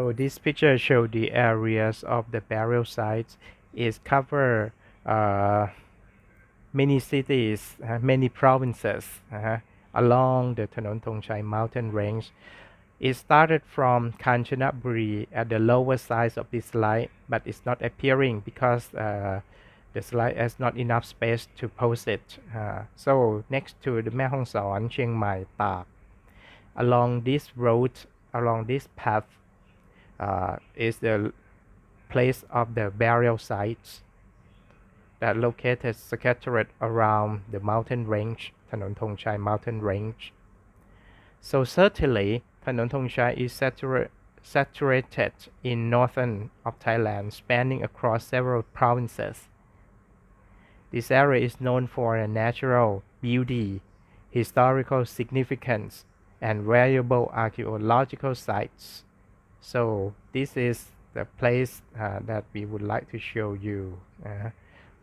So this picture show the areas of the burial sites. It cover many cities, many provinces along the Thanon Thongchai mountain range. It started from Kanchanaburi at the lower side of this slide, but it's not appearing because the slide has not enough space to post it. So next to the Mae Hong Son, Chiang Mai, Tak, along this road, along this path, is the place of the burial sites that located scattered around the mountain range, Thanon Thongchai mountain range. So certainly, Thanon Thongchai is saturated in northern of Thailand, spanning across several provinces. This area is known for a natural beauty, historical significance, and valuable archaeological sites. So this is the place that we would like to show you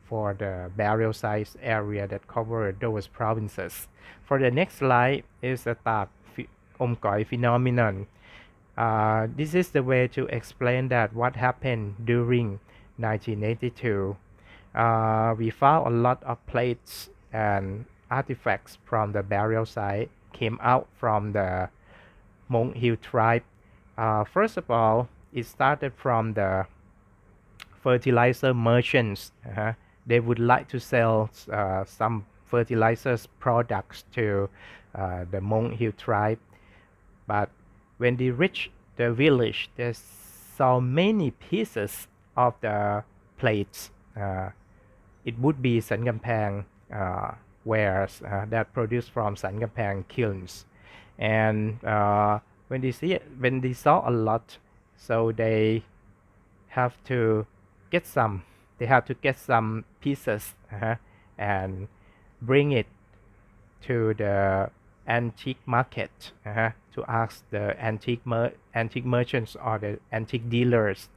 for the burial sites area that cover those provinces. For the next slide is the Tak Omkoi phenomenon. This is the way to explain that what happened during 1982. We found a lot of plates and artifacts from the burial site came out from the Hmong Hill tribe. First of all, it started from the fertilizer merchants. They would like to sell some fertilizers products to the Hmong Hill tribe, but when they reached the village, they saw many pieces of the plates. It would be San Gampang wares that produced from San Gampang kilns, and when they saw a lot, so they have to get some. They have to get some pieces and bring it to the antique market to ask the antique merchants or the antique dealers.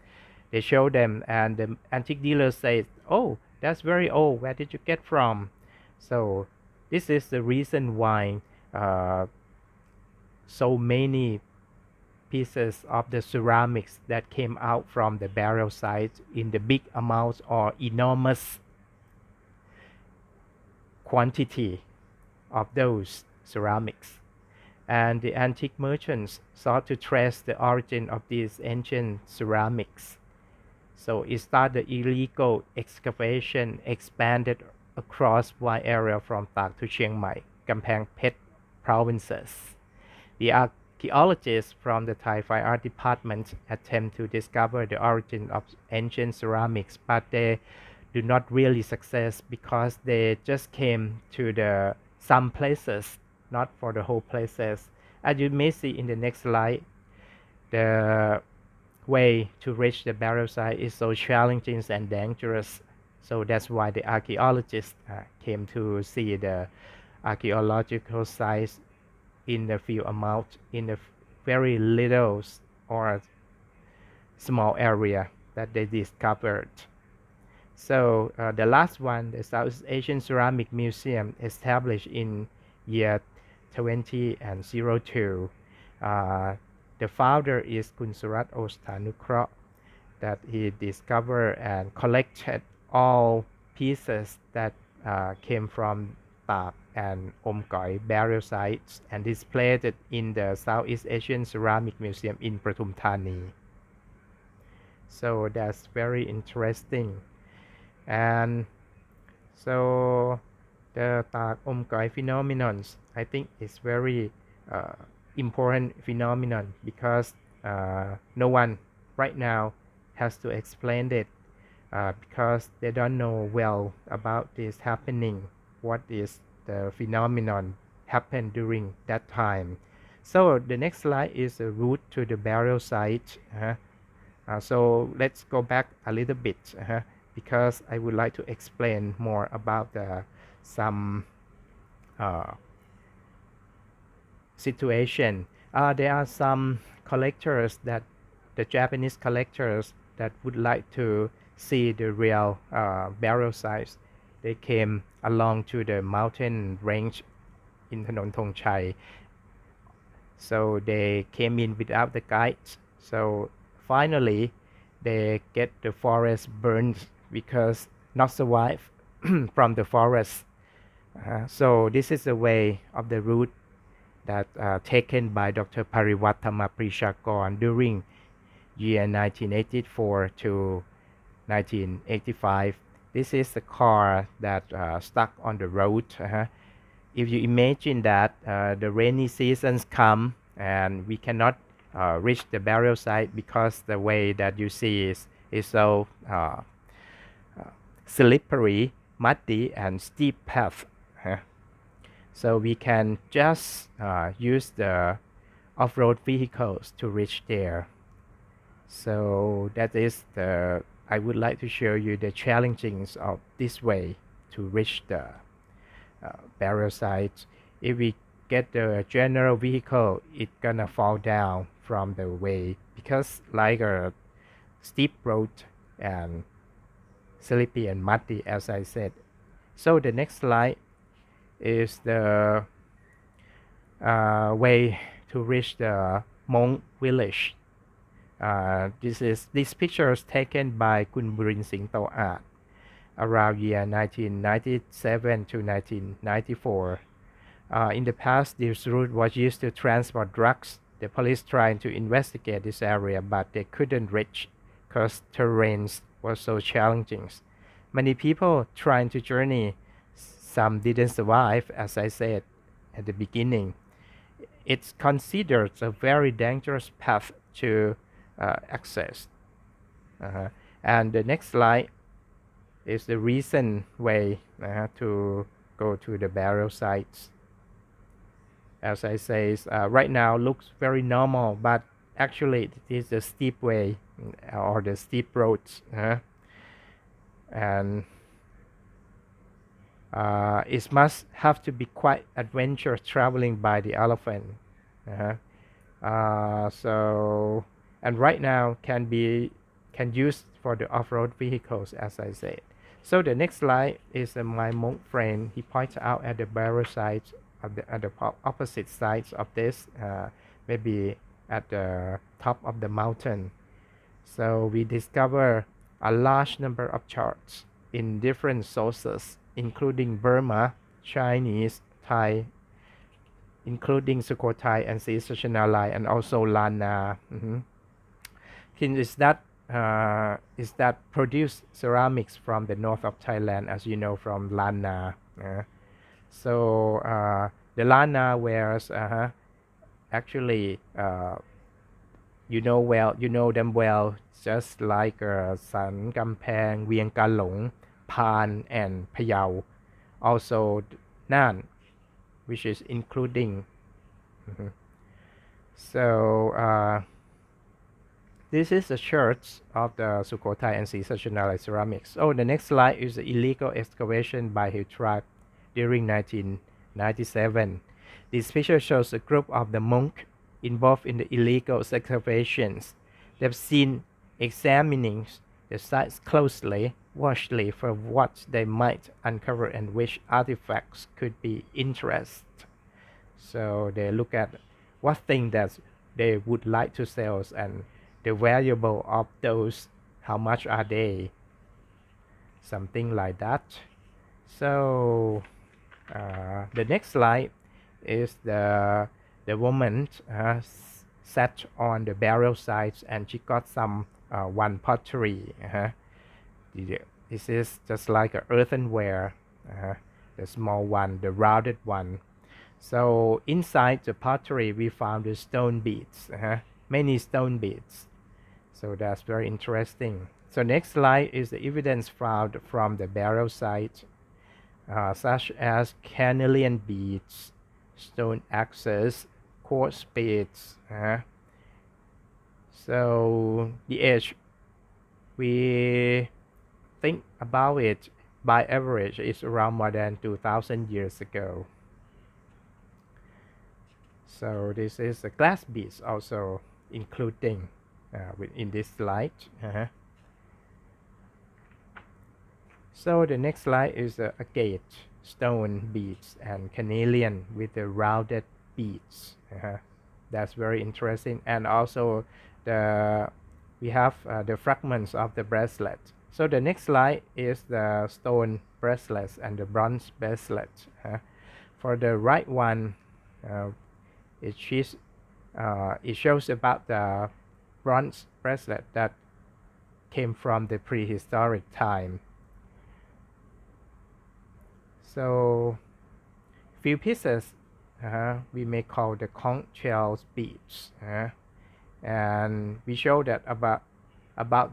They show them, and the antique dealers say, "Oh, that's very old. Where did you get from?" So this is the reason why so many pieces of the ceramics that came out from the burial site in the big amounts or enormous quantity of those ceramics. And the antique merchants sought to trace the origin of these ancient ceramics. So it started illegal excavation expanded across wide area from Tak to Chiang Mai, Kamphaeng Phet provinces. The archaeologists from the Thai Fine Art Department attempt to discover the origin of ancient ceramics, but they do not really success because they just came to some places, not for the whole places. As you may see in the next slide, the way to reach the burial site is so challenging and dangerous. So that's why the archaeologists came to see the archaeological sites in the few amount, in a very little or small area that they discovered. So the last one, the Southeast Asian Ceramic Museum, established in year 2002. The founder is Kun Surat Ostanukro, that he discovered and collected all pieces that came from Tak and Omkoi burial sites and displayed it in the Southeast Asian Ceramic Museum in Pathum Thani. So that's very interesting. And so the Tak Omkoi phenomenon, I think is very important phenomenon because no one right now has to explain it because they don't know well about this happening. What is the phenomenon happened during that time? So the next slide is a route to the burial site. So let's go back a little bit because I would like to explain more about some situation. There are some collectors that the Japanese collectors that would like to see the real burial sites. They came along to the mountain range in Thanon Thongchai. So they came in without the guides. So finally they get the forest burned because not survive from the forest. So this is the way of the route that taken by Dr. Pariwattama Prishakon during year 1984 to 1985. This is the car that stuck on the road. If you imagine that the rainy seasons come and we cannot reach the burial site because the way that you see is so slippery, muddy, and steep path. So we can just use the off-road vehicles to reach there. So that is the I would like to show you the challenges of this way to reach the burial site. If we get the general vehicle, it's gonna fall down from the way because like a steep road and slippery and muddy, as I said. So the next slide is the way to reach the monk village. This picture is taken by Kun Burin Singto Art around year 1997 to 1994. In the past, this route was used to transport drugs. The police tried to investigate this area, but they couldn't reach because terrains was so challenging. Many people trying to journey, some didn't survive, as I said at the beginning. It's considered a very dangerous path to access. And the next slide is the recent way to go to the burial sites. As I say, right now looks very normal, but actually it is a steep way or the steep roads, and it must have to be quite adventurous traveling by the elephant. So and right now can use for the off-road vehicles, as I said. So the next slide is my monk friend. He points out at the burial sites at the opposite sides of this, maybe at the top of the mountain. So we discover a large number of charts in different sources, including Burma, Chinese, Thai, including Sukhothai and Sri Sachanalai, and also Lana. Is that produce ceramics from the north of Thailand, as you know, from Lana. So the Lana wares actually you know them well, just like San Kampang, Vieng Kalong, Pan, and Phayao. Also Nan, which is including. So this is the church of the Sukhothai and Sri Sachanalai ceramics. Oh, the next slide is the illegal excavation by Hill tribe during 1997. This picture shows a group of the monks involved in the illegal excavations. They've seen examining the sites closely, watchfully for what they might uncover and which artifacts could be interest. So they look at what thing that they would like to sell and the valuable of those, how much are they, something like that. So the next slide is the woman sat on the burial sites and she got some one pottery. This is just like an earthenware, the small one, the rounded one. So inside the pottery we found the stone beads, many stone beads. So that's very interesting. So next slide is the evidence found from the burial site, such as carnelian beads, stone axes, quartz beads. So the age, we think about it by average is around more than 2,000 years ago. So this is the glass beads also including in this slide. So the next slide is a agate, stone beads, and carnelian with the rounded beads. That's very interesting. And also the we have the fragments of the bracelet. So the next slide is the stone bracelets and the bronze bracelet. For the right one, it shows about the bronze bracelet that came from the prehistoric time. So few pieces we may call the conch shell beads, and we show that about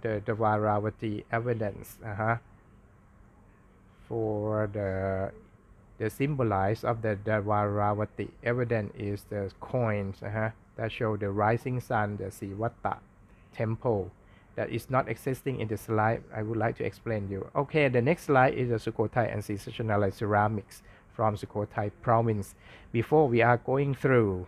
the Dvaravati evidence for the symbolize of the Dvaravati evidence is the coins that show the rising sun, the Sivata temple that is not existing in the slide. I would like to explain you. Okay, the next slide is the Sukhothai and sensational ceramics from Sukhothai province. Before we are going through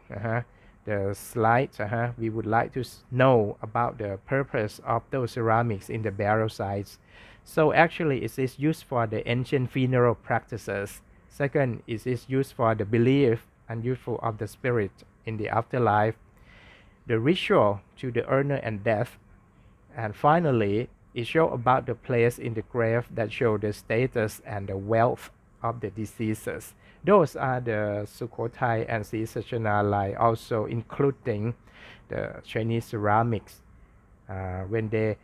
the slides, we would like to know about the purpose of those ceramics in the burial sites. So actually it is used for the ancient funeral practices. Second, it is used for the belief and useful of the spirit in the afterlife, the ritual to the honor and death, and finally it shows about the place in the grave that show the status and the wealth of the deceases. Those are the Sukhothai and Sri Sachanalai, also including the Chinese ceramics. When they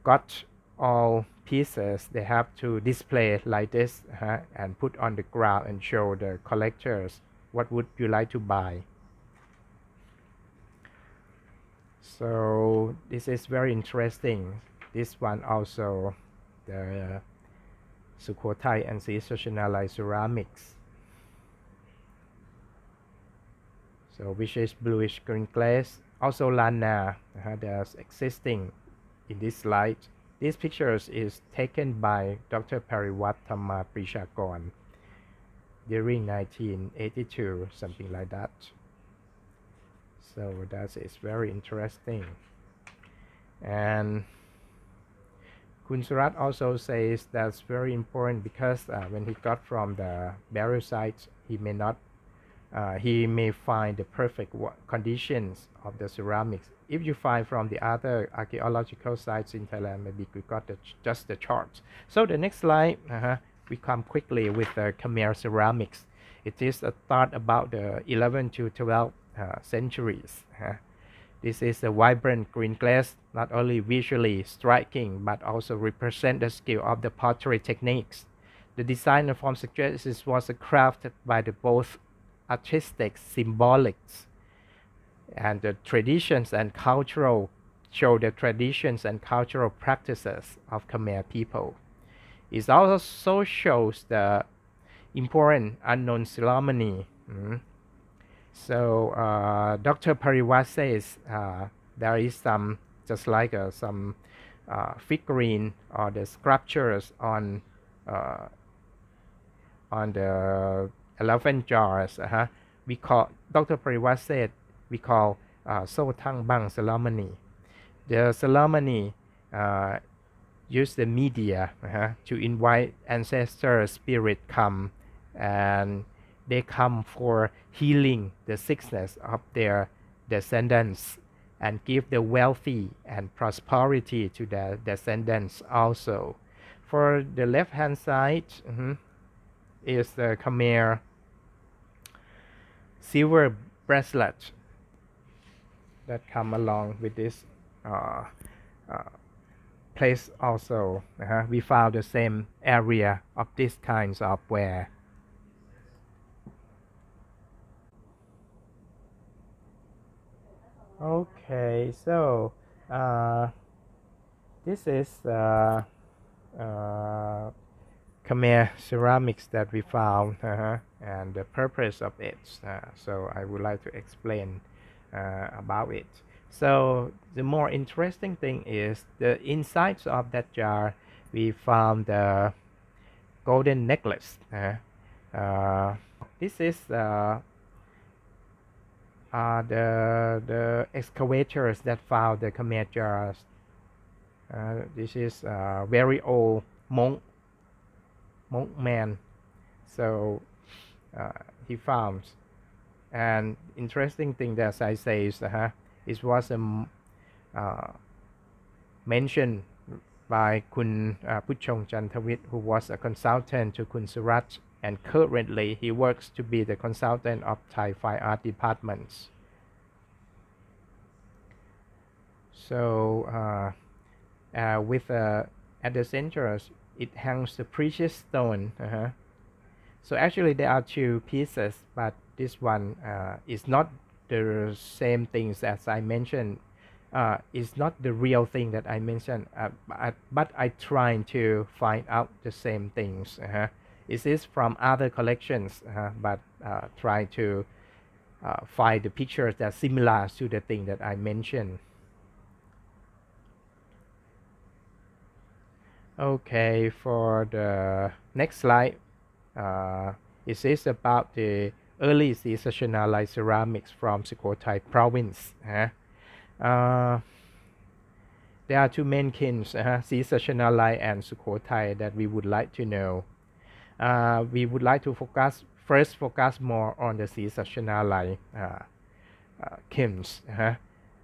got all pieces, they have to display like this and put on the ground and show the collectors what would you like to buy. So this is very interesting. This one also, the Sukhothai and Sri Sachanalai ceramics. So which is bluish green glaze. Also lana that's existing in this slide. These pictures is taken by Dr. Pariwat Thamma Prishakon during 1982, something like that. So that is very interesting. And Kun Surat also says that's very important because when he got from the burial site, he may find the perfect conditions of the ceramics. If you find from the other archaeological sites in Thailand, maybe we got just the charts. So the next slide, we come quickly with the Khmer ceramics. It is a thought about the 11th to 12th centuries. This is a vibrant green glaze, not only visually striking, but also represent the skill of the pottery techniques. The design and form suggests it was crafted by the both artistic, symbolics, and the traditions and cultural show the traditions and cultural practices of Khmer people. It also shows the important unknown ceremony. So Dr. Pariwat says there is some, just like some figurine or the sculptures on the elephant jars. We call, Dr. Pariwat said, we call So Thang Bang ceremony. The ceremony use the media to invite ancestor spirit come, and they come for healing the sickness of their descendants and give the wealthy and prosperity to their descendants also. For the left hand side is the Khmer silver bracelet that come along with this place also. We found the same area of these kinds of wear. Okay, so this is Khmer ceramics that we found and the purpose of it. So I would like to explain about it. So the more interesting thing is the insides of that jar. We found the golden necklace. This is the excavators that found the Khmer jars. This is very old monk man. So he found, and interesting thing that I say is it was a uh, mentioned by Kun Puchong Chantavit, who was a consultant to Kun Surat, and currently he works to be the consultant of Thai Fine Art departments. So with at the center, it hangs the precious stone. So actually there are two pieces, but this one is not the same things as I mentioned. It's not the real thing that I mentioned, but I try to find out the same things. It is from other collections, but try to find the pictures that are similar to the thing that I mentioned. Okay, for the next slide, it is about the early Sri ceramics from Sukhothai province. There are two main kings, Sri and Sukhothai, that we would like to know. We would like to first focus more on the Sri kings.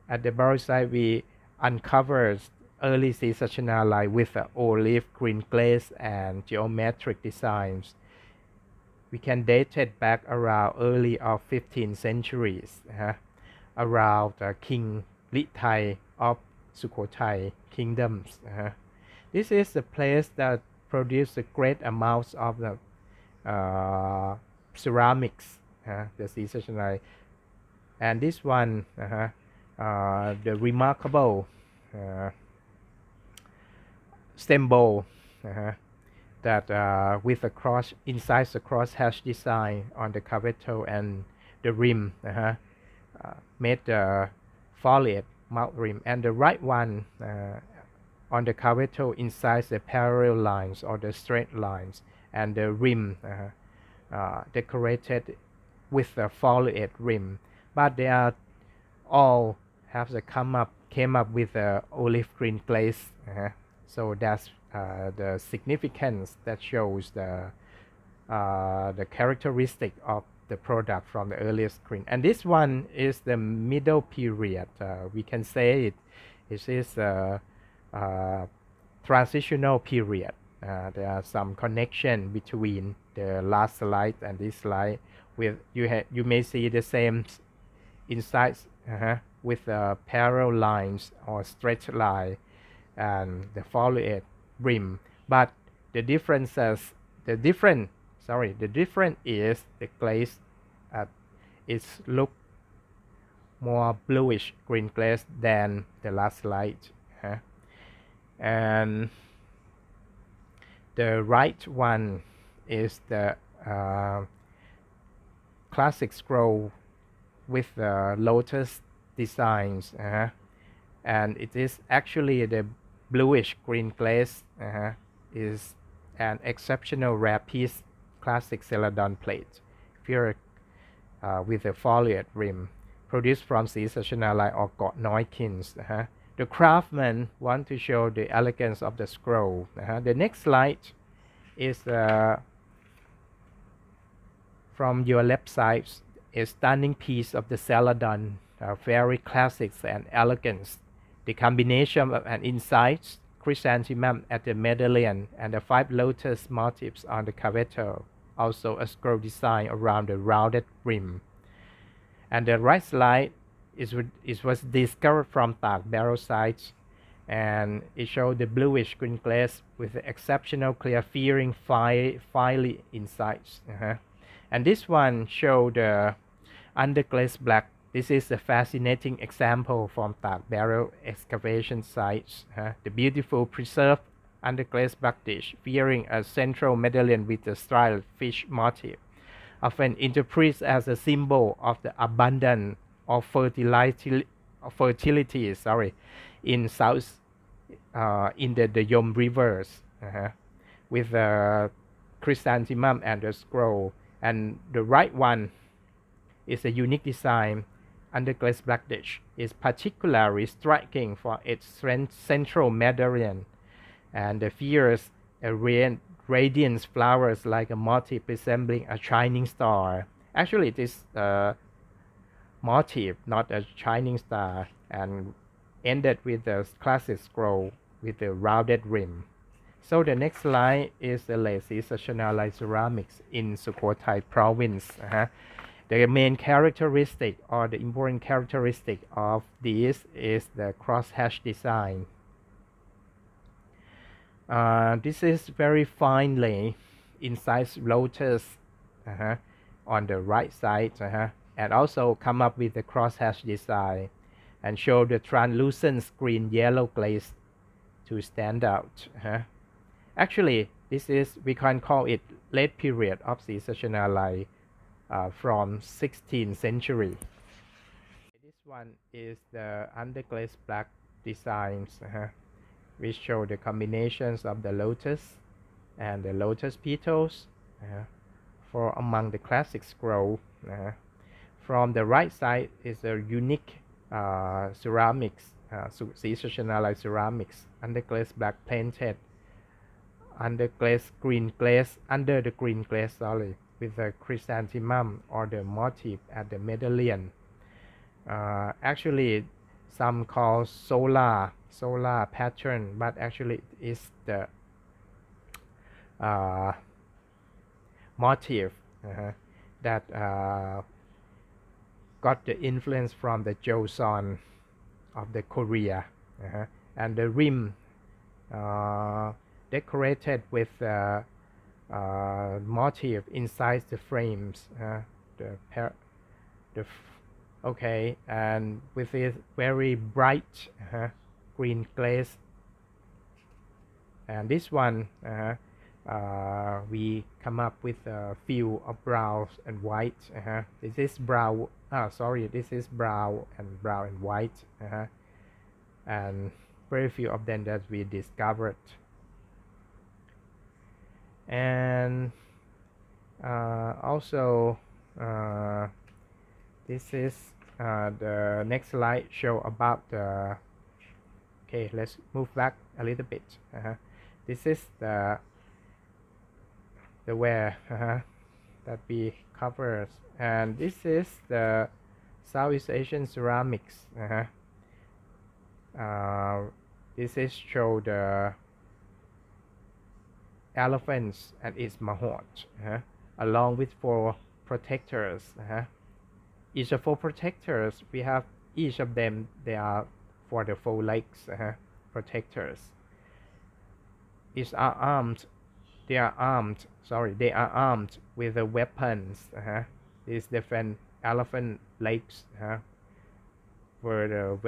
At the burial site, we uncovered early Sri with olive green glaze and geometric designs. We can date it back around early of 15th centuries, around King Litai of Sukhothai kingdoms. This is the place that produced a great amounts of the ceramics, the Sri. And this one, the remarkable stem bowl that with a cross inside the crosshatch design on the cavetto and the rim made the foliate mount rim, and the right one on the cavetto inside the parallel lines or the straight lines, and the rim decorated with the foliate rim, but they are all have came up with olive green glaze. So that's the significance that shows the characteristic of the product from the earliest screen. And this one is the middle period. We can say it is a transitional period. There are some connection between the last slide and this slide. With you may see the same insights with parallel lines or straight line and the foliate rim, but the difference is the glaze is look more bluish green glaze than the last slide, and the right one is the classic scroll with the lotus designs, and it is actually the bluish green glaze is an exceptional rare piece, classic celadon plate, pure with a foliate rim, produced from Sri or Got Noi Kins. The craftsmen want to show the elegance of the scroll. The next slide is from your left side, a stunning piece of the celadon, very classic and elegant. The combination of an inside chrysanthemum at the medallion and the 5 lotus motifs on the cavetto, also a scroll design around the rounded rim. And the right slide was discovered from Thak barrel sites, and it showed the bluish green glaze with the exceptional clear fearing fiery insides. And this one showed the underglaze black. This is a fascinating example from Thak barrel excavation sites. The beautiful preserved underglaze black dish featuring a central medallion with a striped fish motif, often interpreted as a symbol of the abundance of fertility in South in the Yom rivers, with the chrysanthemum and the scroll. And the right one is a unique design. Underglaze black dish is particularly striking for its central medallion and the fierce radiant flowers like a motif resembling a shining star. Actually, it is a motif, not a shining star, and ended with the classic scroll with the rounded rim. So the next slide is the late Sri ceramics in Sukhothai province. The main characteristic or the important characteristic of this is the crosshatch design. This is very finely incised lotus on the right side and also come up with the crosshatch design and show the translucent green yellow glaze to stand out. Actually, this is, we can call it late period of Sri Sachanalai from 16th century. This one is the underglaze black designs which show the combinations of the lotus and the lotus petals for among the classic scroll. From the right side is a unique ceramics, Sri Sachanalai ceramics, underglaze black painted, underglaze green glaze, under the green glaze, sorry, with the chrysanthemum or the motif at the medallion. Actually, some call solar pattern, but actually it is the motif that got the influence from the Joseon of the Korea, and the rim decorated with motif inside the frames. Okay, and with this very bright green glaze. And this one we come up with a few of browns and white. This is brown. This is brown and white, and very few of them that we discovered. And also this is the next slide show about the. Okay, let's move back a little bit. This is the ware that we covered, and this is the Southeast Asian ceramics. This is show the elephants and its mahot, along with 4 protectors. Each of 4 protectors, we have each of them, they are for the 4 legs protectors. They are armed with the weapons. These different elephant legs were the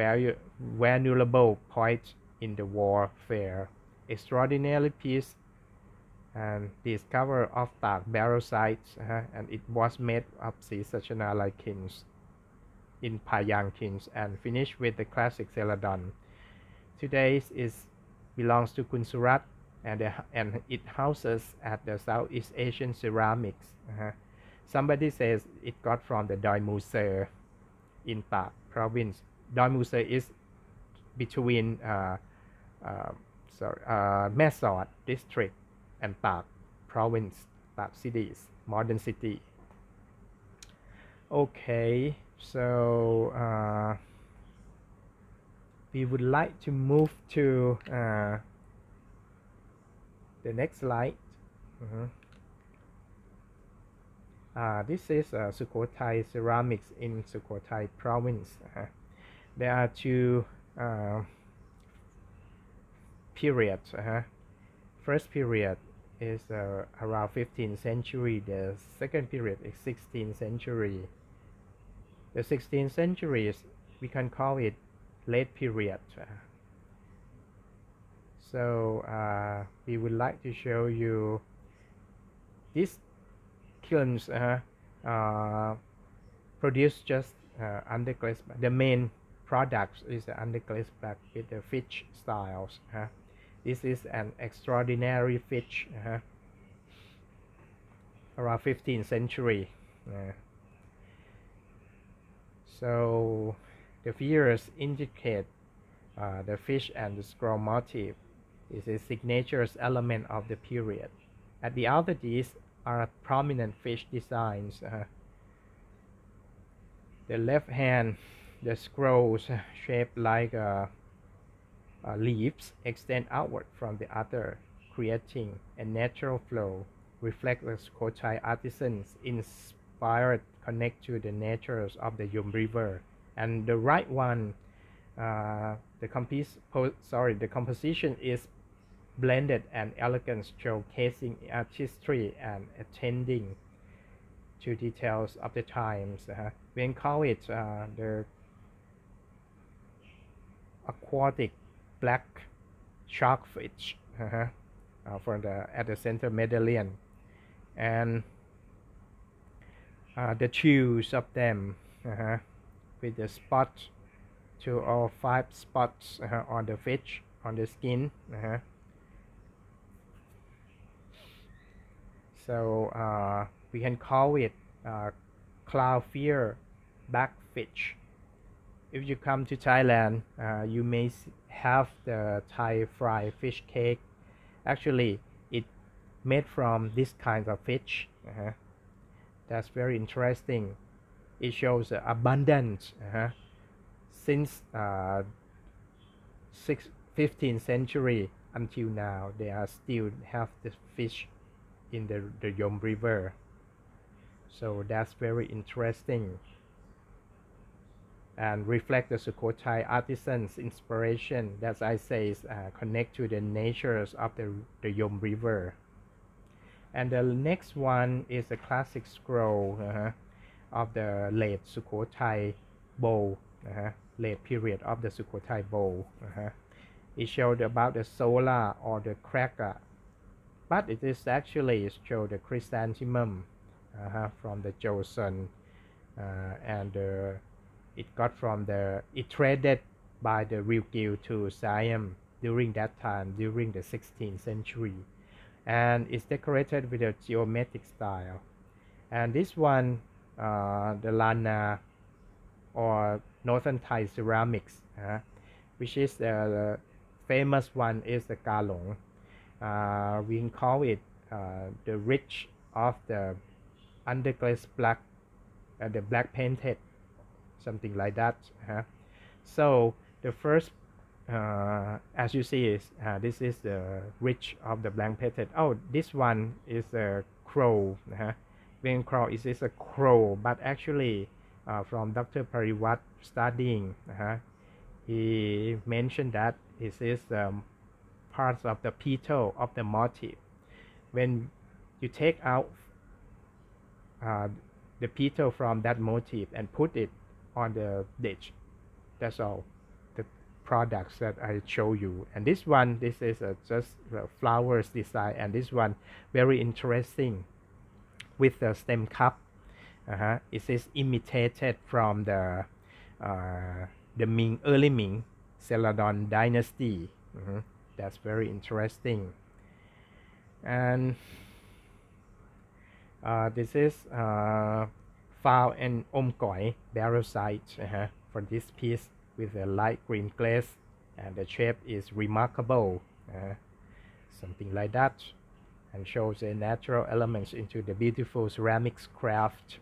vulnerable point in the warfare. Extraordinary piece and discover of dark barrel sights, and it was made of Sri Sachanalai kilns in Payang kilns and finished with the classic celadon. Today is belongs to Kunsurat, and it houses at the Southeast Asian ceramics. Somebody says it got from the Doi Muser in Tak province. Doi Muser is between Mesot district and Tak province, Tak cities, modern city. Okay, so we would like to move to the next slide. This is Sukhothai ceramics in Sukhothai province. There are 2 periods. First period is around 15th century. The second period is 16th century. The 16th century is, we can call it late period. So we would like to show you these kilns produce just underglaze. The main product is the underglaze black with the fish styles. This is an extraordinary fish around 15th century. So the figures indicate the fish and the scroll motif is a signature element of the period. At the outer these are prominent fish designs. The left hand, the scrolls shaped like a leaves extend outward from the other, creating a natural flow. Reflect the Sukhothai artisans inspired connect to the natures of the Yom River. And the right one, the composition is blended and elegant, showcasing artistry and attending to details of the times. We can call it the aquatic black sharkfish for the at the center medallion, and the shoes of them with the spot 2 or 5 spots on the fish on the skin. So we can call it cloudfear backfish. If you come to Thailand, you may have the Thai fried fish cake. Actually, it made from this kind of fish. That's very interesting. It shows abundance since 15th century until now. They are still have the fish in the Yom River. So that's very interesting and reflect the Sukhothai artisans' inspiration that I say connect to the natures of the Yom River. And the next one is a classic scroll of the late Sukhothai bowl, late period of the Sukhothai bowl. It showed about the solar or the cracker, but it is actually showed the chrysanthemum from the Joseon, and it got from it traded by the Ryukyu to Siam during that time, during the 16th century, and it's decorated with a geometric style. And this one, the Lana or Northern Thai ceramics, which is the famous one is the Kalong. We can call it the rich of the underglaze black, the black painted, something like that. So the first, as you see, is this is the rich of the black painted. Oh, this one is a crow. When crow is a crow, but actually from Dr. Pariwat studying, he mentioned that it is parts of the petal of the motif. When you take out the petal from that motif and put it on the dish, that's all the products that I show you. And this one, this is just the flowers design, and this one very interesting with the stem cup. It is imitated from the Ming, early Ming Celadon dynasty. That's very interesting. And this is found in Omgoi barrel site for this piece with a light green glaze, and the shape is remarkable, something like that, and shows the natural elements into the beautiful ceramics craft.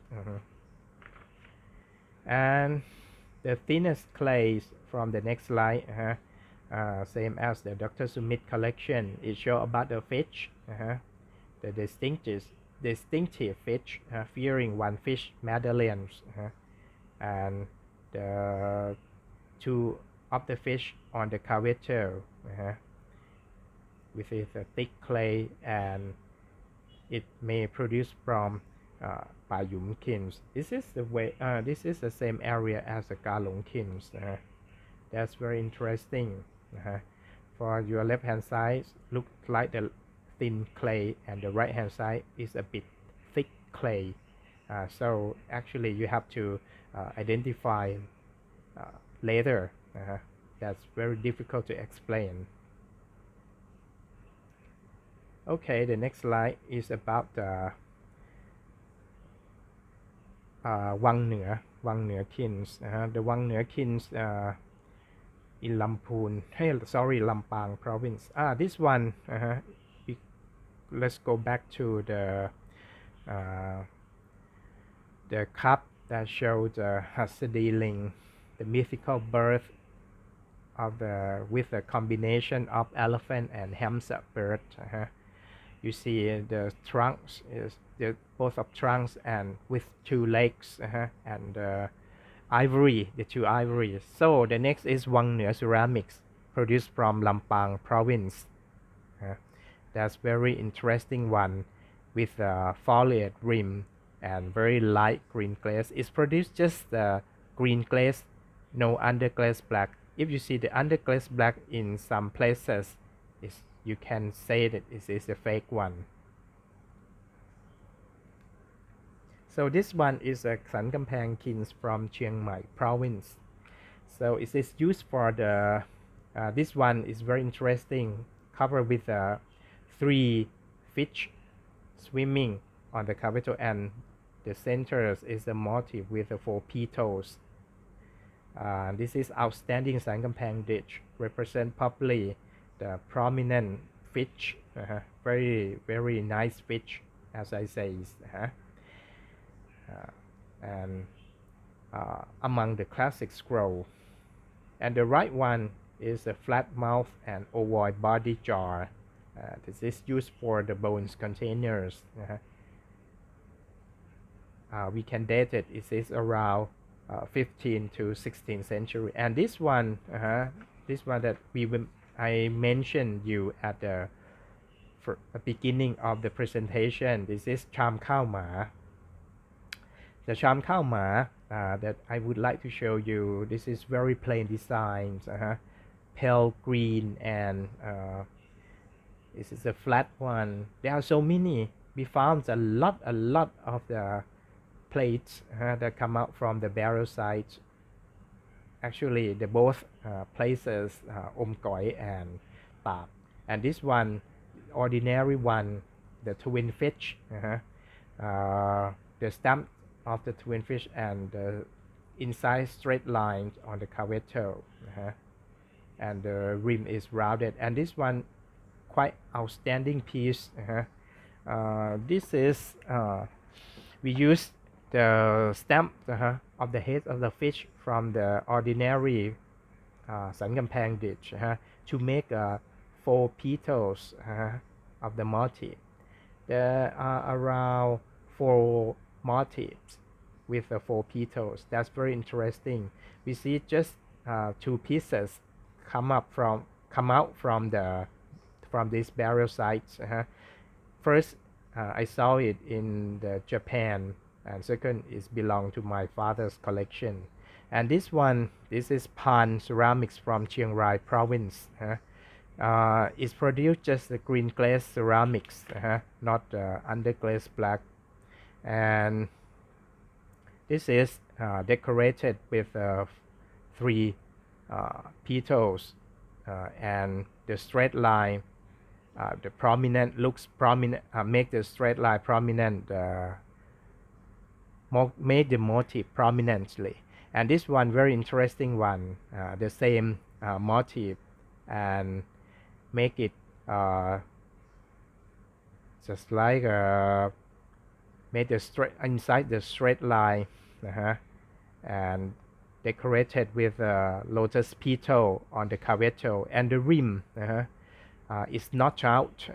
And the thinnest clays from the next slide, same as the Dr. Sumit collection. It shows about the fish, the distinctive fish featuring one fish medallions, and the 2 of the fish on the caveature, with a thick clay, and it may produce from Payum kilns. This is the way. This is the same area as the Kalong kilns. That's very interesting. For your left hand side, look like the thin clay, and the right hand side is a bit thick clay. So actually, you have to identify later. That's very difficult to explain. Okay, the next slide is about the Wang Nue kilns. The Wang Nue kilns in Lamphun, Lampang province. This one, let's go back to the cup that shows the Hasadi Ling, the mythical birth of the with a combination of elephant and hamsa bird. You see the trunks is the both of trunks and with two legs and ivory, the two ivories. So the next is Wang Nue ceramics produced from Lampang province. That's very interesting one with a foliate rim and very light green glaze. It's produced just the green glaze, no underglaze black. If you see the underglaze black in some places, you can say that it is a fake one. So this one is a San Kampang kins from Chiang Mai province. So it is used for the this one is very interesting, covered with 3 fish swimming on the capital, and the center is a motif with the 4 petals. This is outstanding San Kampang dish, represent properly the prominent fish, very nice fish, as I say, and among the classic scroll. And the right one is a flat mouth and ovoid body jar. This is used for the bones containers. We can date it. It is around 15th to 16th century. And this one that I mentioned you at the beginning of the presentation. This is Cham Khao Ma. The Cham Khao Ma that I would like to show you. This is very plain designs, pale green, and this is a flat one. There are so many. We found a lot of the plates that come out from the barrel sides. Actually, the both places Omkoi and Tak. And this one, ordinary one, the twin fish, the stamp of the twin fish and the inside straight lines on the cavetto, and the rim is rounded. And this one, quite outstanding piece. This is we use the stamp of the head of the fish from the ordinary San Kampang dish to make 4 petals of the motif. There are around 4 motifs with the 4 petals. That's very interesting. We see just 2 pieces come out from these barrel sites. First, I saw it in the Japan, and second is belong to my father's collection. And this is Pan ceramics from Chiang Rai province. It's produced just the green glaze ceramics, not underglaze black. And this is decorated with 3 petals, and the straight line, the prominent looks prominent, make the straight line prominent, make the motif prominently. And this one very interesting one, the same motif, and make it just like made the straight inside the straight line, and decorated with lotus petal on the cavetto, and the rim is notched out,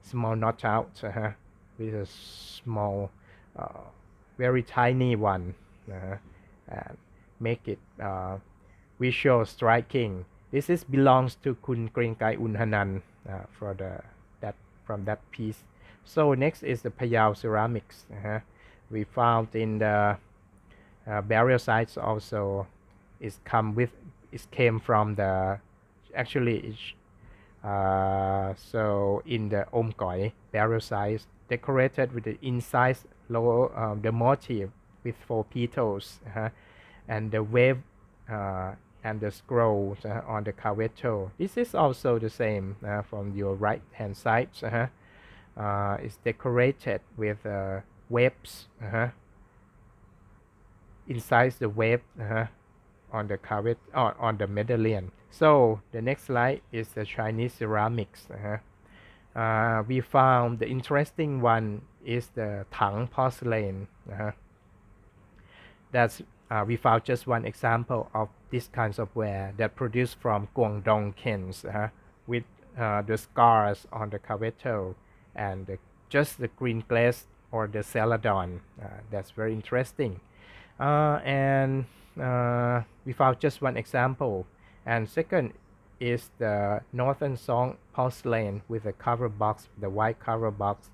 small notch out, with a small, very tiny one, and make it visual striking. This is belongs to Kun Kringkai Unhanan for from that piece. So next is the Payao ceramics. We found in the burial sites also. It came from the actually so in the Omkoi burial sites, decorated with the inside the motif with 4 petals, and the wave and the scrolls on the cavetto. This is also the same from your right hand side. It's decorated with waves, inside the wave on the carpet on the medallion. So the next slide is the Chinese ceramics. We found the interesting one is the Tang porcelain. That's we found just one example of this kinds of ware that produced from Guangdong Kens with the scars on the cavetto and just the green glaze or the celadon. That's very interesting. And we found just one example. And second is the Northern Song porcelain with a cover box, the white cover box.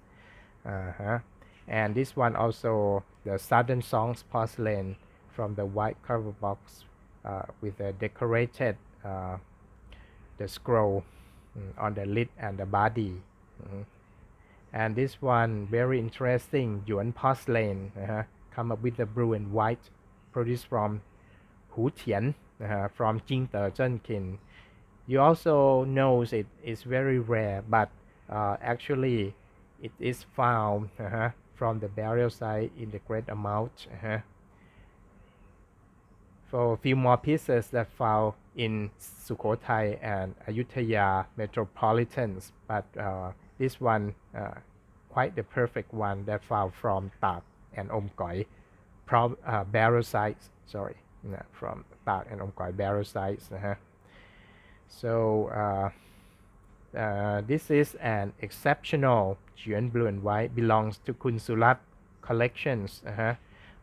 And this one also the Southern Songs porcelain from the white cover box with a decorated the scroll on the lid and the body. And this one very interesting Yuan porcelain come up with the blue and white produced from Hu Tian from Jing Te Zhen Kin. You also know it is very rare, but actually it is found from the burial site in the great amount. For a few more pieces that found in Sukhothai and Ayutthaya metropolitans, but this one quite the perfect one that found from Tak and Omgoi burial sites. Sorry, from Tak and Omgoi burial sites. So this is an exceptional Yuan blue and white belongs to Kun Surat collections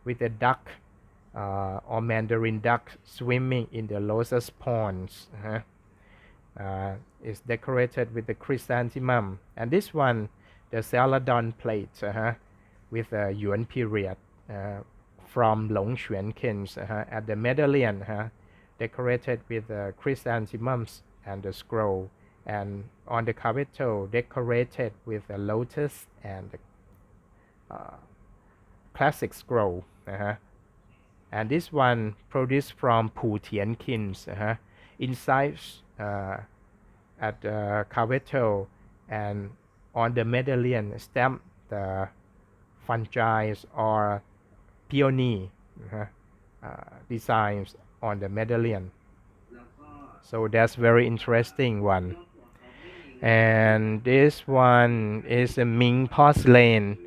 with a duck or mandarin duck swimming in the lotus ponds. Is decorated with the chrysanthemum, and this one the celadon plate with a Yuan period from Longxuan Kens at the medallion decorated with the chrysanthemums and the scroll, and on the cavetto decorated with a lotus and the classic scroll. And this one produced from Pu Tian Kins inside at the cavetto and on the medallion stamp the fungi or peony designs on the medallion. So that's very interesting one. And this one is a Ming porcelain.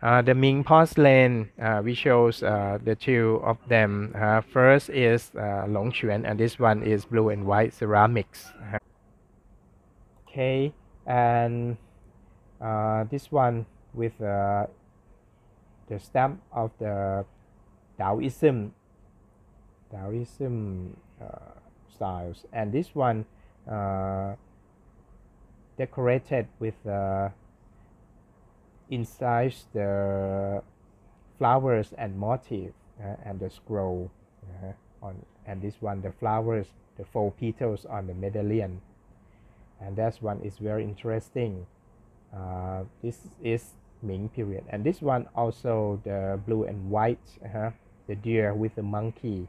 The Ming porcelain we shows the two of them. First is Longxuan, and this one is blue and white ceramics. Okay, and this one with the stamp of the Taoism styles, and this one decorated with inside the flowers and motif and the scroll on, and this one the flowers, the 4 petals on the medallion, and that one is very interesting. This is Ming period, and this one also the blue and white, the deer with the monkey.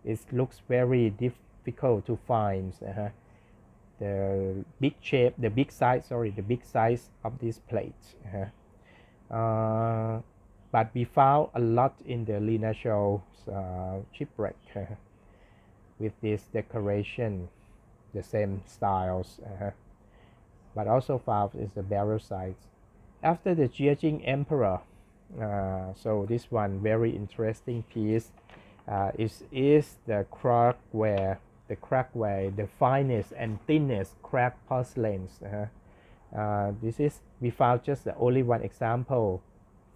It looks very difficult to find. The big shape, the big size of this plate. But we found a lot in the Linacho shipwreck with this decoration, the same styles, but also found is the burial sites after the Jiajing Emperor. So this one very interesting piece is the crackware, the finest and thinnest cracked porcelains. This is we found just the only one example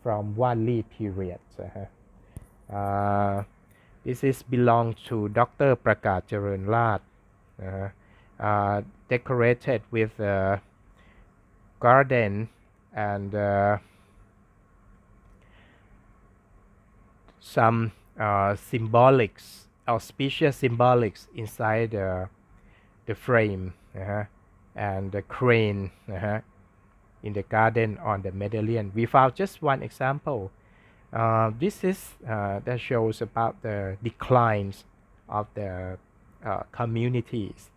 from Wan Li period. This is belongs to Dr. Prakat Charan Rat, decorated with garden and some symbolics, auspicious symbolics inside the frame and the crane in the garden on the medallion. We found just one example. This is that shows about the declines of the communities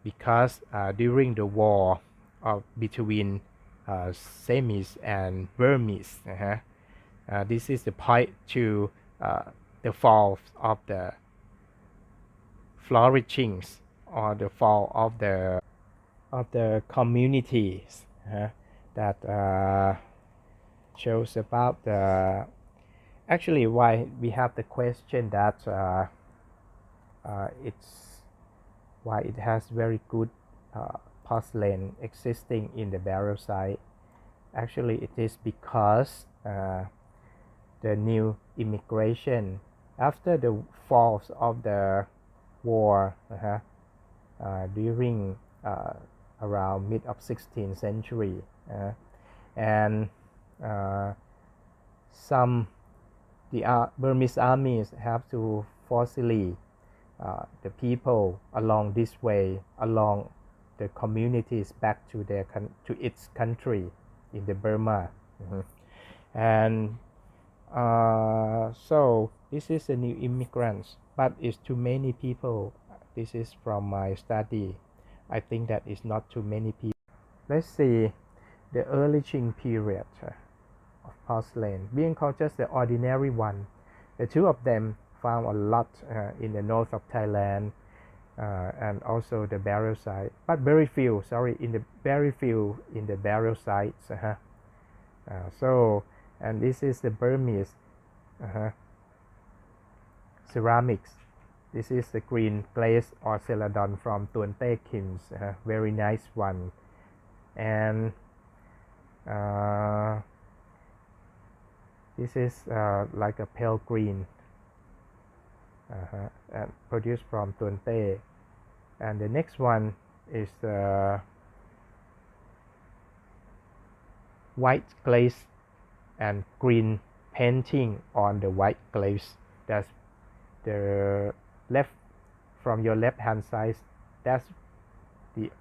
because during the war between Semis and Burmese, this is the point to the fall of the flourishings or the fall of the communities that shows about the actually why we have the question that it's why it has very good porcelain existing in the burial site. Actually, it is because the new immigration after the falls of the war during around mid of 16th century and some the Burmese armies have to forcibly the people along this way along the communities back to their to its country in the Burma and so this is the new immigrants but it's too many people. This is from my study. I think that is not too many people. Let's see the early Qing period of porcelain being called just the ordinary one. The two of them found a lot in the north of Thailand and also the burial site, but very few in the burial sites. So and this is the Burmese ceramics. This is the green glaze or celadon from Tuante Kim's, very nice one. And this is like a pale green and produced from Tuante. And the next one is white glaze and green painting on the white glaze. That's the left from your left hand side. That's the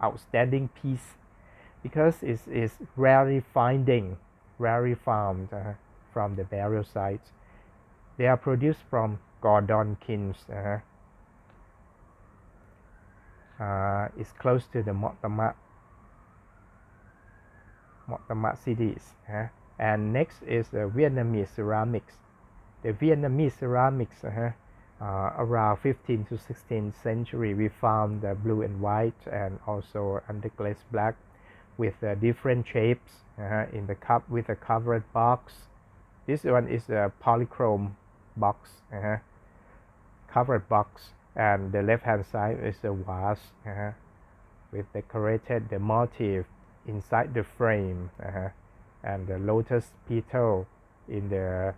outstanding piece because it is rarely found from the burial sites. They are produced from Gordon Kins. It's close to the Motama cities. And next is the Vietnamese ceramics. The Vietnamese ceramics around 15th to 16th century we found the blue and white and also underglaze black with different shapes in the cup with a covered box. This one is a polychrome box, covered box, and the left hand side is a vase with decorated the motif inside the frame and the lotus petal in the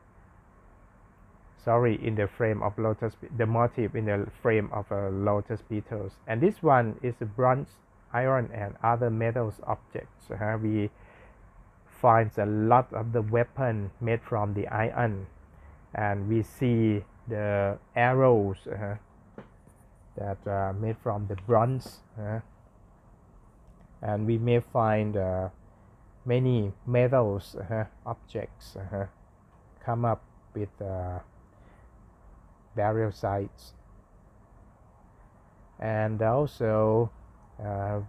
frame of lotus, the motif in the frame of lotus petals. And this one is a bronze, iron and other metals objects. We find a lot of the weapon made from the iron, and we see the arrows that are made from the bronze, and we may find many metals objects come up with burial sites. And also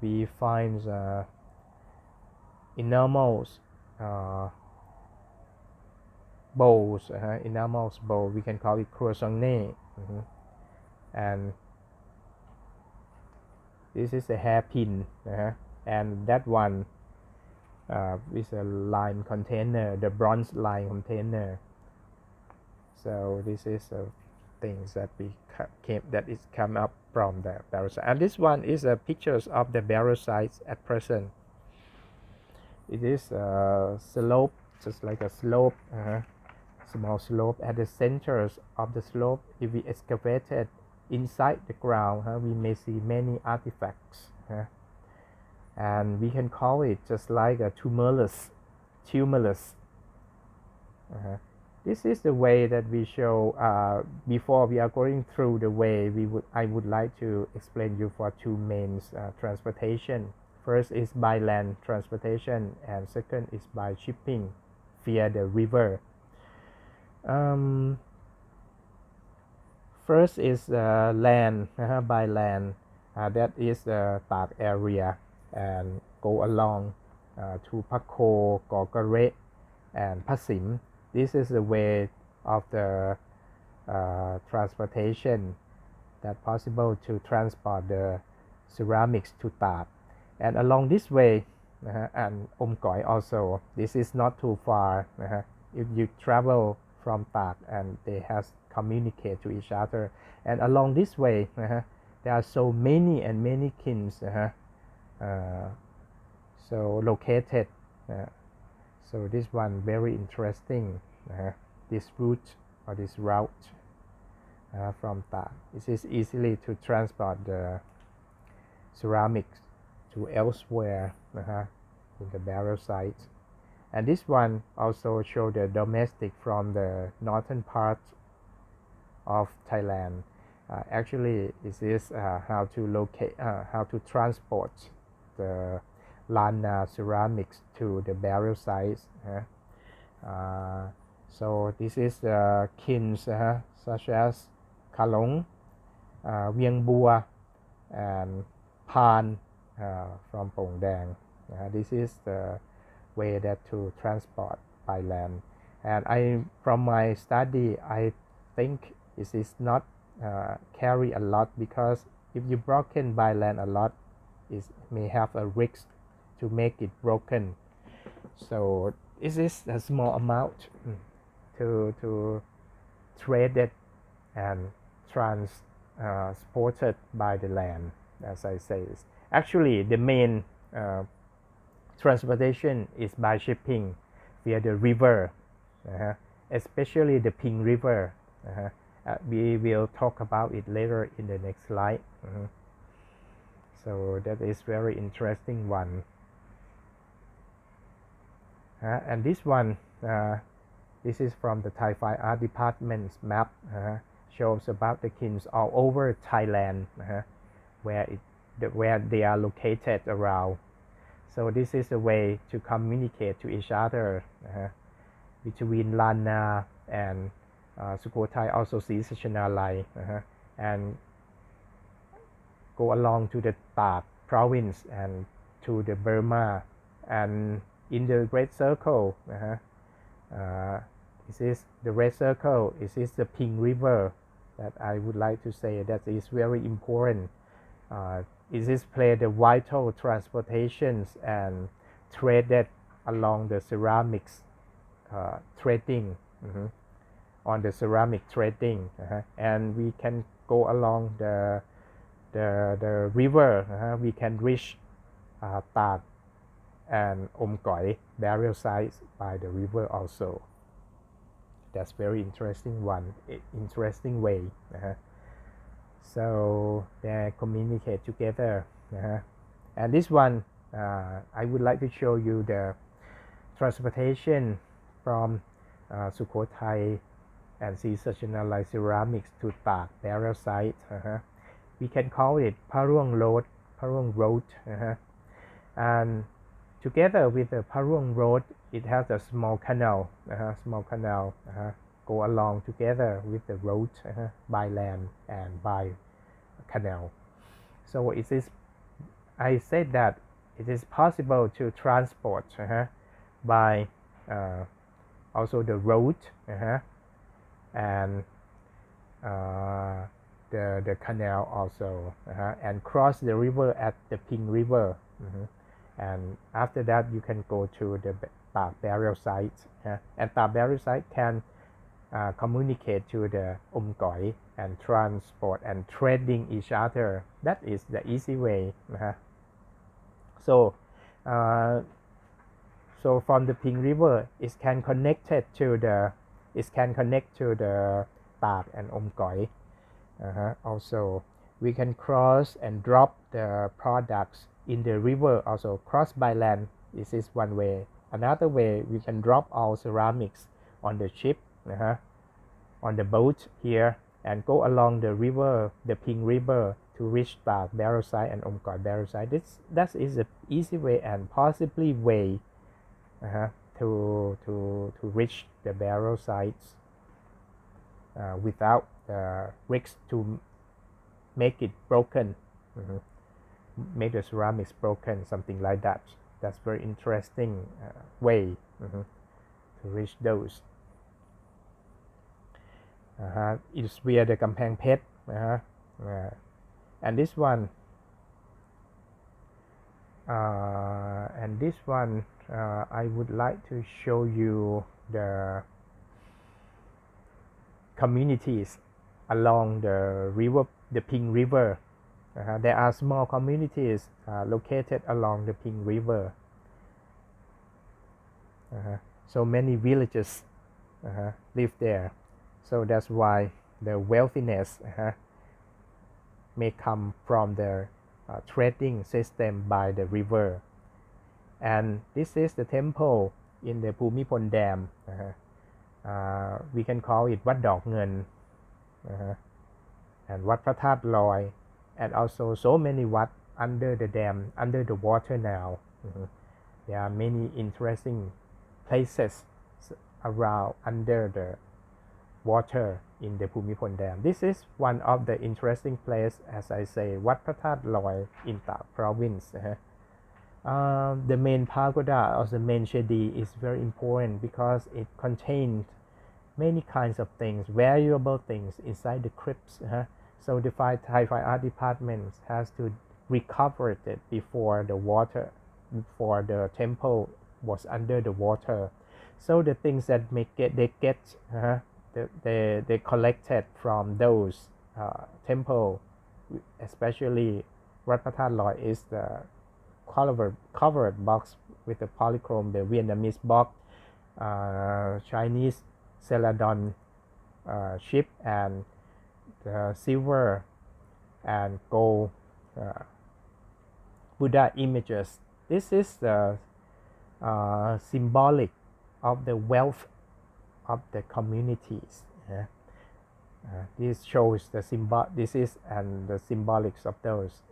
we find enormous bowls, enormous bowl, we can call it croissant. And this is a hairpin, and that one is a lime container, the bronze lime container. So this is things that is come up from the burial site. And this one is pictures of the burial sites at present. It is a slope, just like a slope, small slope. At the centers of the slope, if we excavated inside the ground, we may see many artifacts, and we can call it just like a tumulus. This is the way that we show. Before we are going through the way, I would like to explain you for two main transportation. First is by land transportation, and second is by shipping via the river. First is land, by land. That is the Tak area, and go along to Pakho, Gokare, and Pasim. This is the way of the transportation that possible to transport the ceramics to Tak. And along this way, and Omkoi also, this is not too far. if you travel from Tak and they have communicate to each other, and along this way there are so many and many kins so located so this one very interesting this route or this route from Tak. It is easily to transport the ceramics to elsewhere in the burial site. And this one also show the domestic from the northern part of Thailand. Actually, this is how to locate, how to transport the Lana ceramics to the burial sites. So this is the kins such as Kalong, Vieng Bua, and Pan from Pong Dang. This is the way that to transport by land. And from my study, I think it is not carry a lot, because if you broken by land a lot, it may have a risk to make it broken. So this is a small amount to trade it and transported by the land, as I say. Actually, the main transportation is by shipping via the river, especially the Ping River. We will talk about it later in the next slide. So that is very interesting one. And this one, this is from the Thai Fine Art Department's map, shows about the kins all over Thailand, where they are located around. So this is a way to communicate to each other between Lana and Sukhothai, also Sri Sachanalai, and go along to the Tak province and to the Burma. And in the Great Circle, this is the Red Circle. This is the Ping River that I would like to say that is very important. It is play the vital transportations and traded along the ceramics trading, on the ceramic trading, and we can go along the river. We can reach Tak and Omkoi burial sites by the river also. That's very interesting one, interesting way. So they communicate together. And this one, I would like to show you the transportation from Sukhothai and Sri Sachanalai ceramics to Tak burial site. We can call it Paruang Road. And together with the Paruang Road, it has a small canal, go along together with the road by land and by canal. So it is, I said that it is possible to transport by also the road and the canal also, and cross the river at the Ping River. And after that you can go to the Tak burial site, and Tak burial site can communicate to the Omkoi and transport and trading each other. That is the easy way. So so from the Ping River, it can connect to the Tak and Omkoi. Also we can cross and drop the products in the river, also cross by land. This is one way. Another way, we can drop our ceramics on the ship, on the boat here, and go along the river, the Ping River, to reach Tak burial site and Omkoi burial site. That is an easy way and possibly way to reach the burial sites without risk to make it broken, make the ceramics broken, something like that. That's very interesting way to reach those. It's via the Kamphaeng Phet, and this one, I would like to show you the communities along the river, the Pink River. There are small communities located along the Pink River. So many villages live there. So that's why the wealthiness may come from the trading system by the river. And this is the temple in the Bhumipol Dam. We can call it วัดดอกเงิน and วัดพระธาตุลอย and also so many wat under the dam, under the water now. There are many interesting places around under the water in the Bhumipol Dam. This is one of the interesting place, as I say, วัดพระธาตุลอย in Thav province. The main pagoda or the main Chedi is very important because it contains many kinds of things, valuable things inside the crypts. So the Thai Fine Art Department has to recover it before the water, before the temple was under the water. So the things that they get, they collected from those temple, especially วัดพระธาตุลอย is the covered box with the polychrome, the Vietnamese box, Chinese celadon chip, and the silver and gold Buddha images. This is the symbolic of the wealth of the communities. This shows the symbol. This is and the symbolics of those.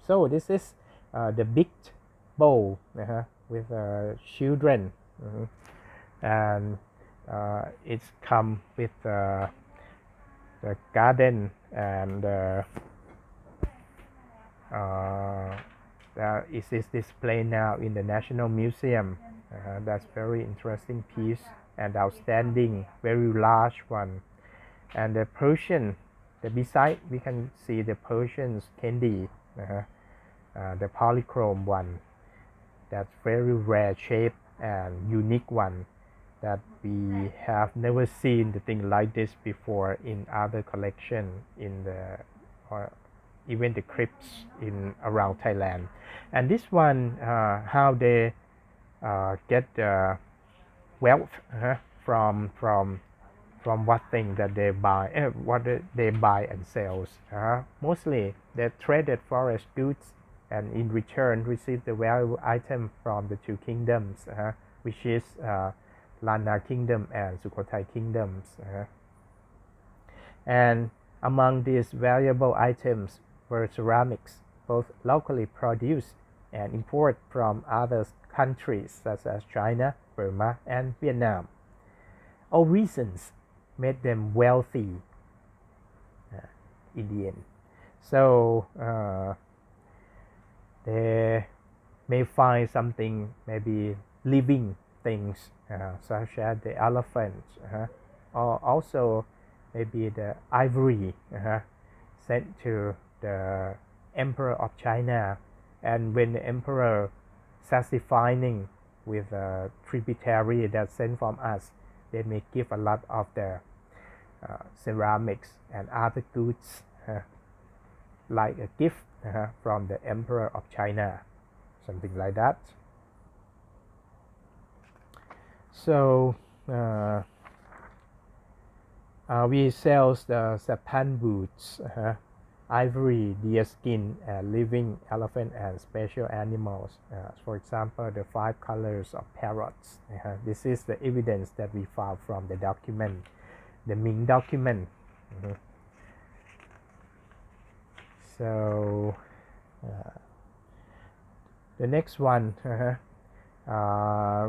So this is the big bowl with children, and it's come with the garden, and it is displayed now in the National Museum. That's very interesting piece and outstanding, very large one. And the Persian, the beside we can see the Persian candy, the polychrome one. That's very rare shape and unique one that we have never seen the thing like this before in other collection in the or even the crypts in around Thailand. And this one, how they get the wealth from what thing that they buy, what they buy and sells. Mostly they traded forest goods and in return receive the valuable item from the two kingdoms, which is Lana Kingdom and Sukhothai Kingdoms. And among these valuable items were ceramics, both locally produced and imported from other countries such as China, Burma, and Vietnam. All reasons made them wealthy in the end. So they may find something, maybe living things, such as the elephant, or also maybe the ivory sent to the Emperor of China. And when the Emperor satisfying with a tributary that sent from us, they may give a lot of the ceramics and other goods like a gift from the Emperor of China, something like that. So we sell the sapan boots, ivory, deer skin, and living elephant and special animals. For example, the 5 colors of parrots. This is the evidence that we found from the document, the Ming document. So the next one,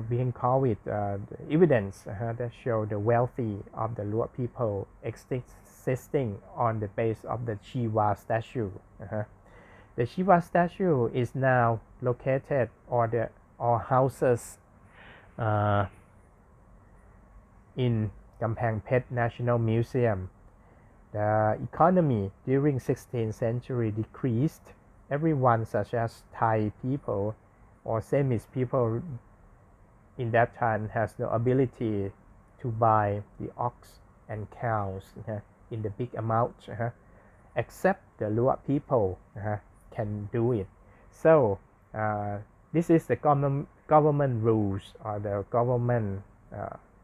we can call it the evidence that show the wealthy of the Luo people existing on the base of the Shiva statue. The Shiva statue is now located or houses in Kamphaeng Phet National Museum. The economy during 16th century decreased. Everyone, such as Thai people or Semit people, in that time has no ability to buy the ox and cows in the big amount except the Luo people can do it. So this is the government rules or the government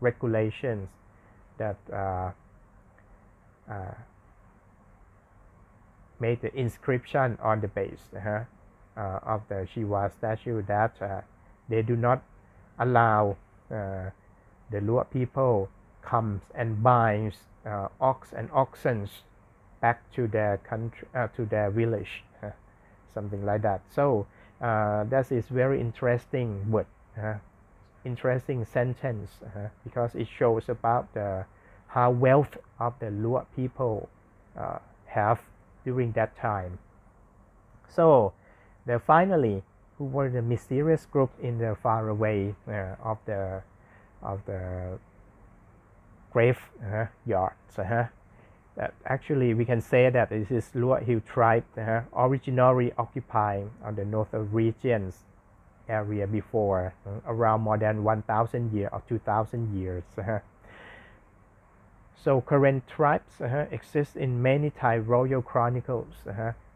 regulations that made the inscription on the base of the Shiva statue that they do not allow the Luo people comes and buys ox and oxen back to their country to their village, something like that. So that is very interesting word, interesting sentence because it shows about how wealth of the Luo people have during that time. So finally, who were the mysterious group in the far away of the graveyards? That actually we can say that this is Luo Hill tribe originally occupying on the northern regions area before around more than 1,000 years or 2,000 years. So current tribes exist in many Thai royal chronicles.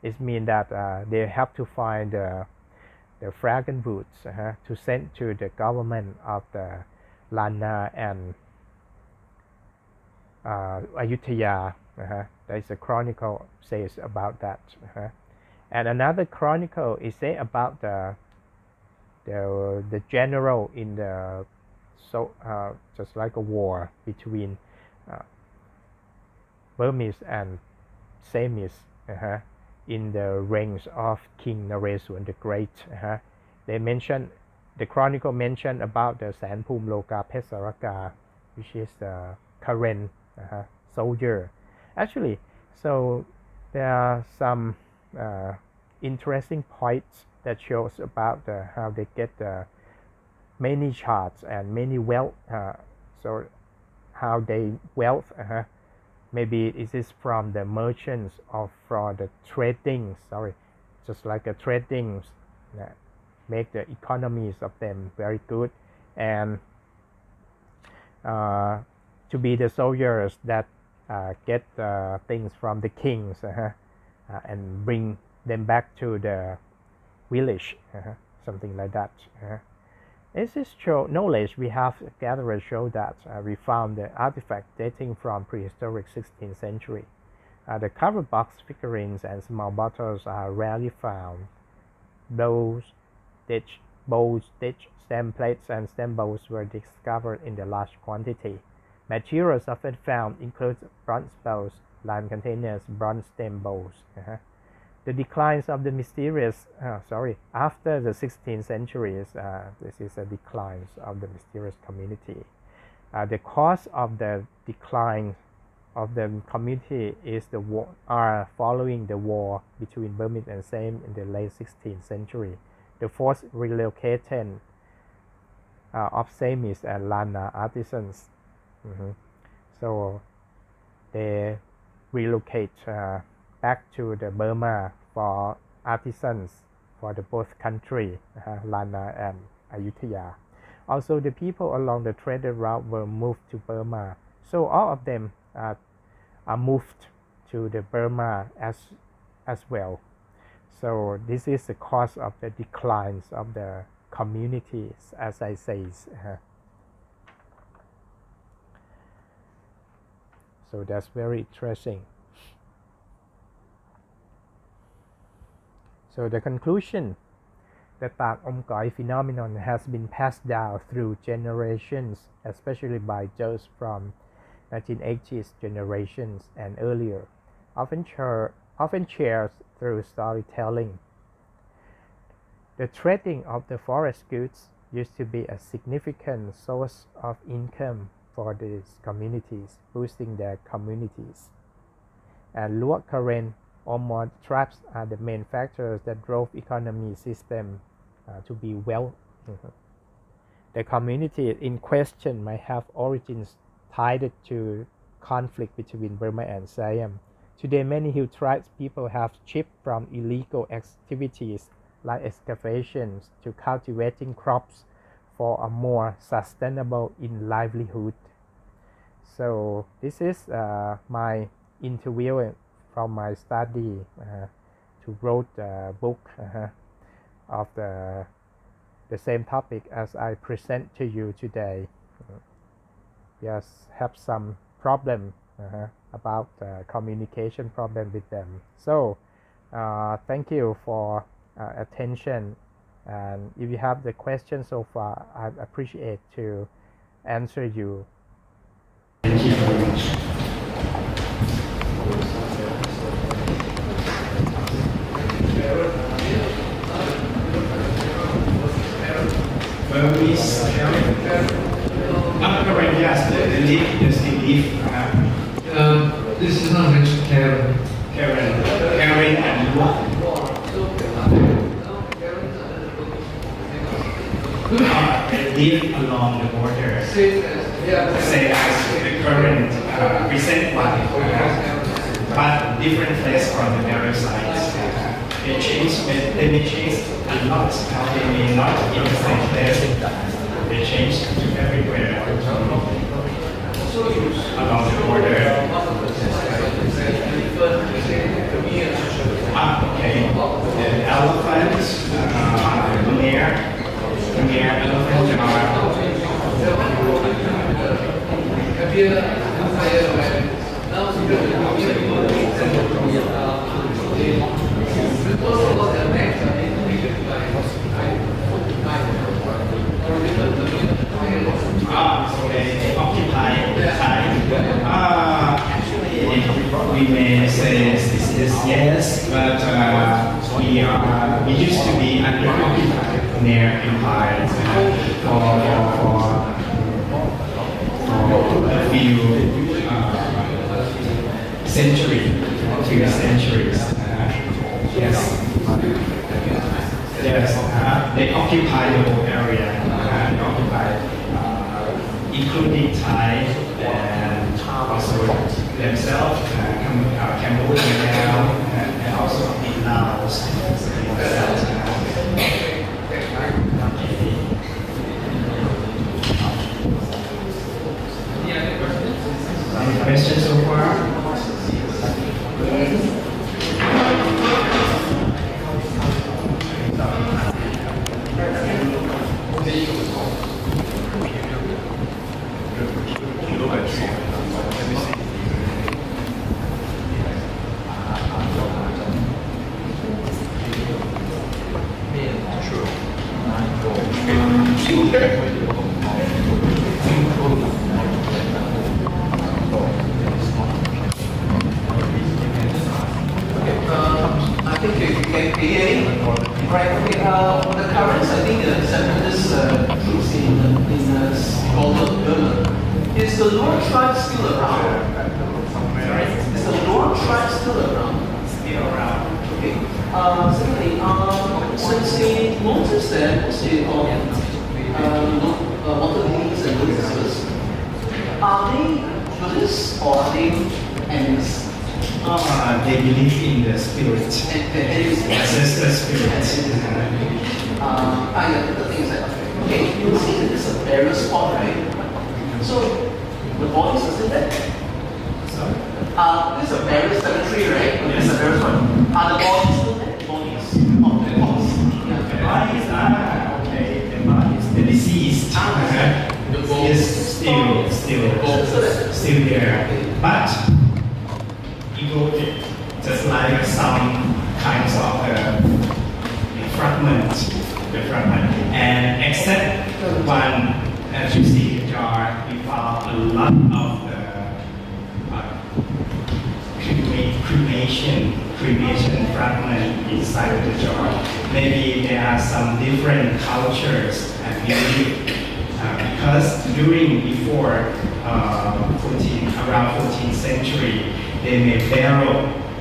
It means that they have to find the fragrant woods to send to the government of the Lana and Ayutthaya. There is a chronicle says about that. And another chronicle is say about the general in the just like a war between Burmese and Samis in the reigns of King Naresuan the Great. They mention the chronicle mentioned about the Sanpum Loka Pesaraka, which is the current soldier. Actually, so there are some interesting points that shows about how they get many charts and many wealth. So how they wealth maybe it is from the merchants or from the trading. Sorry, just like a trading make the economies of them very good, and to be the soldiers that get things from the kings and bring them back to the village, something like that. This is knowledge we have gathered show that we found the artifact dating from prehistoric 16th century. The covered box figurines and small bottles are rarely found. Bowls, stem plates, and stem bowls were discovered in the large quantity. Materials often found include bronze bowls, lime containers, bronze stem bowls. The declines of the mysterious, after the 16th centuries, this is a decline of the mysterious community. The cause of the decline of the community is the war, following the war between Burmese and Same in the late 16th century. The forced relocation of Samis and Lana artisans. So they relocate back to the Burma for artisans for the both country, Lana and Ayutthaya. Also, the people along the traded route were moved to Burma. So all of them are moved to the Burma as well. So this is the cause of the declines of the communities, as I say. So that's very interesting. So the conclusion, the Tak Om Koi phenomenon has been passed down through generations, especially by those from 1980s generations and earlier, often shared through storytelling. The trading of the forest goods used to be a significant source of income for these communities, boosting their communities. And Luo current or more tribes are the main factors that drove economy system to be well. The community in question might have origins tied to conflict between Burma and Siam. Today, many hill tribes people have shifted from illegal activities like excavations to cultivating crops, for a more sustainable in livelihood. So this is my interview from my study to wrote the book of the same topic as I present to you today. Yes, have some problem about communication problem with them. So thank you for attention, and if you have the question so far, I appreciate to answer you. Thank you very much. Well, Miss Karen, yes, the leaf, This is not mentioned Karen. Karen and what? Live along the border. Say as the current recent one, but different place from the various sides. They may change a lot. They may not in the same place. They change to everywhere along the border. Okay. The elephants, near elephants so they occupy the time. Actually, we may say this is yes, but we used to be under-occupied near empires for a few centuries, 2 centuries. Yes. Yes, they occupy the whole area. They occupy, including Thai and also themselves, Cambodia now, and also in Laos. Any questions so far? I think you can hear me. Right. Okay. The currents, I think, the separatist troops in Burma. Is the Luo tribe still around? Is the Luo tribe still around? Still around. Okay. Secondly, since we noticed that mostly water lilies and lotuses, are they Buddhists or are they animist? They believe in the spirit, ancestor spirit. The thing is that, okay, you see that this is a burial spot, right? So, the bodies are still there? Sorry? This is a burial cemetery, right? Yes. This is a burial spot. Are the bodies still there? Bodies of the bodies. The bodies are, okay, the bodies, the deceased is still there. But eroded, just like some kinds of fragment, and except one, as you see the jar, we found a lot of cremation fragment inside the jar. Maybe there are some different cultures and belief because before around 14th century, they may bury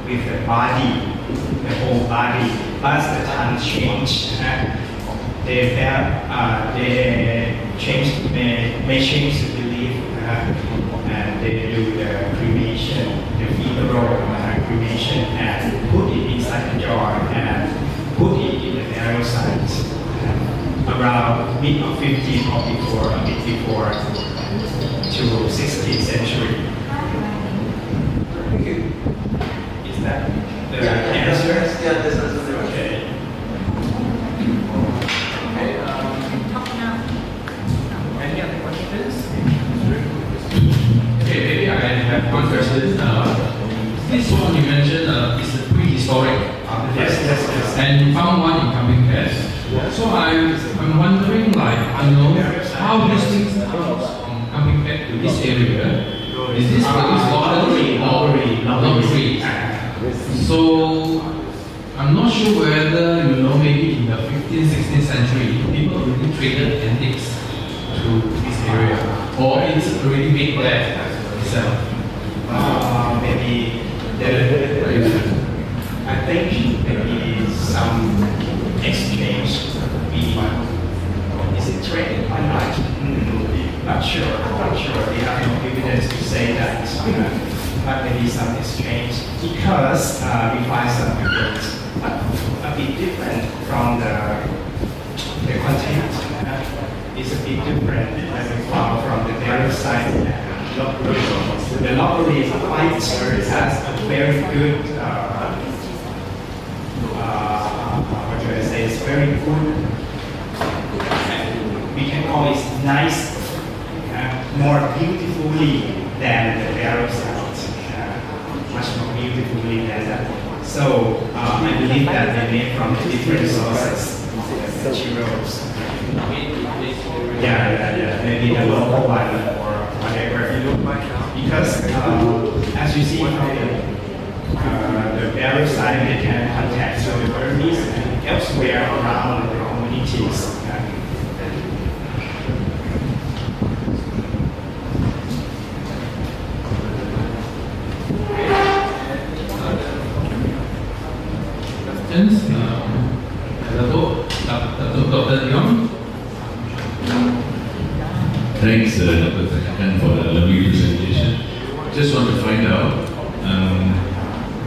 with the body, the whole body, but the time changed. They may change the belief and they do the cremation, the funeral cremation, and put it inside the jar and put it in the burial site. around mid of 15th or before, a bit before to 16th century. Thank you. Is that the Yeah, answer? Yeah, this is the Okay. Okay. Any other questions? Okay, maybe I have one question. This one you mentioned is a prehistoric artifact. Yes. And you found one in Camping Pest. So I'm wondering, like, how these things comes from Camping Pest to this area. Is this produced locally or locally? So I'm not sure whether maybe in the 15th, 16th century, people really traded antiques to this area, or it's already made there itself. Maybe I think maybe some exchange. Is it trade? I'm not sure. We have no evidence to say that. But maybe some exchange because we find some evidence a bit different from the content. It's a bit different as we found from the various sites. The lottery quite has a very good, what should I say, it's very good, we can call it nice, more beautifully than the burial site, much more beautifully than that. So I believe that they made from different sources, materials. Yeah, maybe the local one or whatever. Because as you see from the burial site, they can contact the Burmese and elsewhere around the communities. Questions? Dr. Leon? Thanks, Dr. Thanon, for the lovely presentation. Just want to find out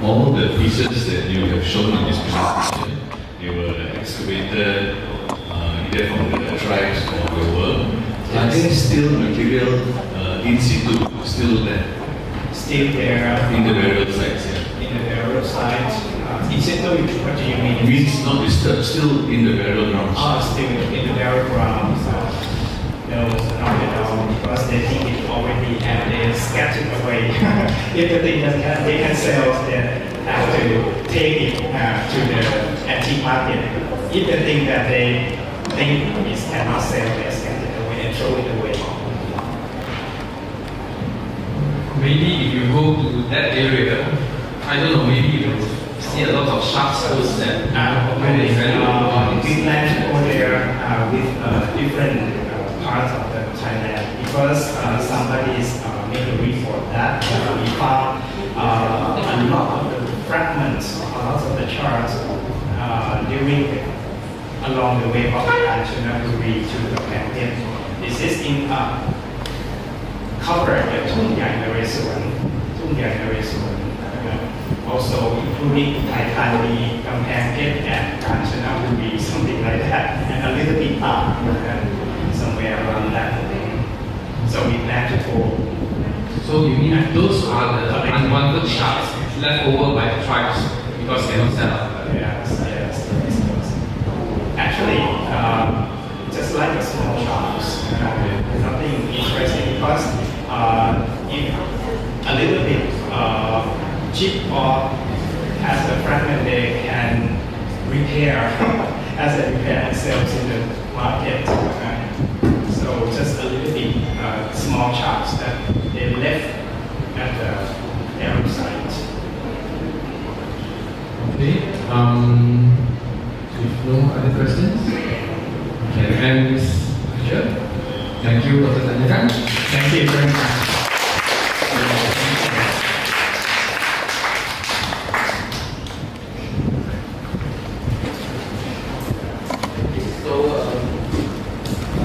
all the pieces that you have shown in this presentation. They were excavated either from the tribes or the world. Are there still material in situ still there? Still there. In the burial sites, yeah. In the burial sites. In situ, what do you mean? Means not disturbed, still in the burial grounds. Still in the burial grounds. No, not at all, because they think it already and they scattered away. If the thing that they can sell, they have to take it to the antique market. If the thing that they think is cannot sell, they scatter it away and throw it away. Maybe if you go to that area, I don't know, maybe you will see a lot of sharp schools there. We plan to go there with different parts of the Thailand because somebody made a report that we found a lot of the fragments, a lot of the charts along the way from Kanchanaburi to the Phuket. This is in covered the Thongchai also including Thailand, Kamphaeng and Kanchanaburi, something like that, and a little bit up, somewhere around that. So we plan to go. So you mean those are the unwanted shards left over by the tribes because they don't sell? Yes. Actually, just like a small shops, nothing interesting because if a little bit cheap or as a fragment they can repair as a repair and sell in the market. So just a little bit small chops that they left at the burial site. Okay. If no other questions, we can end this lecture. Thank you, Dr. Thanon. Thank you very much.